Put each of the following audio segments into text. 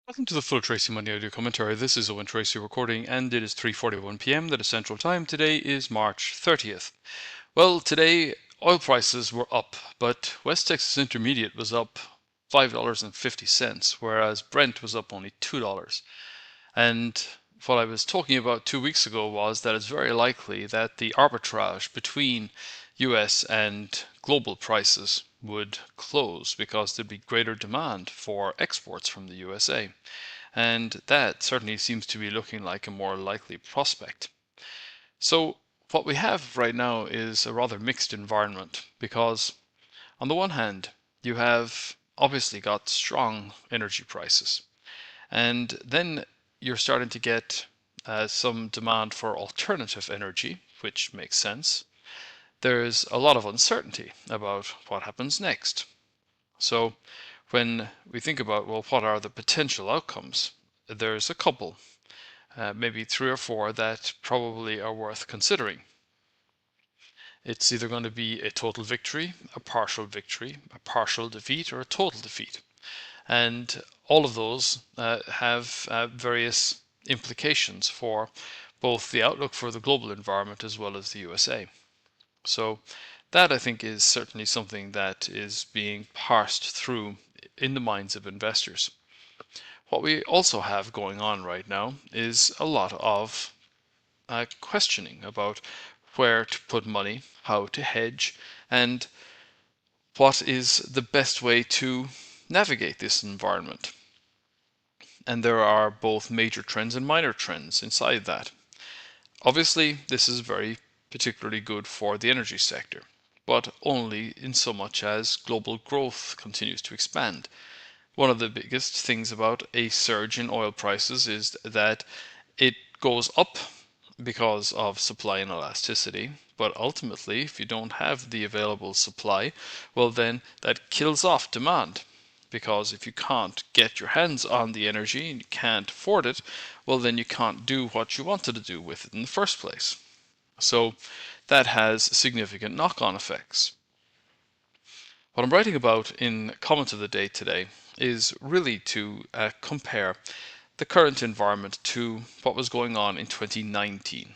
Welcome to the Full Tracy Money Audio Commentary. This is Owen Tracy recording, and it is 3:41 p.m. that is Central Time. Today is March 30th. Well, today oil prices were up, but West Texas Intermediate was up $5.50, whereas Brent was up only $2. And what I was talking about 2 weeks ago was that it's very likely that the arbitrage between US and global prices would close because there'd be greater demand for exports from the USA. And that certainly seems to be looking like a more likely prospect. So what we have right now is a rather mixed environment because on the one hand, you have obviously got strong energy prices. And then you're starting to get some demand for alternative energy, which makes sense. There's a lot of uncertainty about what happens next. So when we think about, well, what are the potential outcomes? There's a couple, maybe three or four that probably are worth considering. It's either going to be a total victory, a partial defeat, or a total defeat. And all of those have various implications for both the outlook for the global environment as well as the USA. So that, I think, is certainly something that is being parsed through in the minds of investors. What we also have going on right now is a lot of questioning about where to put money, how to hedge, and what is the best way to navigate this environment. And there are both major trends and minor trends inside that. Obviously, this is very particularly good for the energy sector, but only in so much as global growth continues to expand. One of the biggest things about a surge in oil prices is that it goes up because of supply and elasticity, but ultimately, if you don't have the available supply, well, then that kills off demand. Because if you can't get your hands on the energy and you can't afford it, well, then you can't do what you wanted to do with it in the first place. So that has significant knock-on effects. What I'm writing about in Comment of the Day today is really to compare the current environment to what was going on in 2019.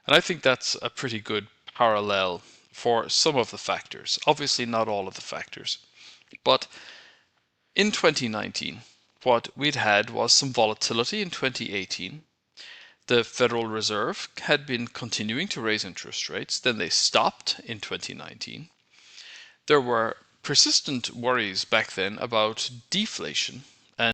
And I think that's a pretty good parallel for some of the factors. Obviously, not all of the factors. But in 2019, what we'd had was some volatility in 2018. The Federal Reserve had been continuing to raise interest rates, then they stopped in 2019. There were persistent worries back then about deflation,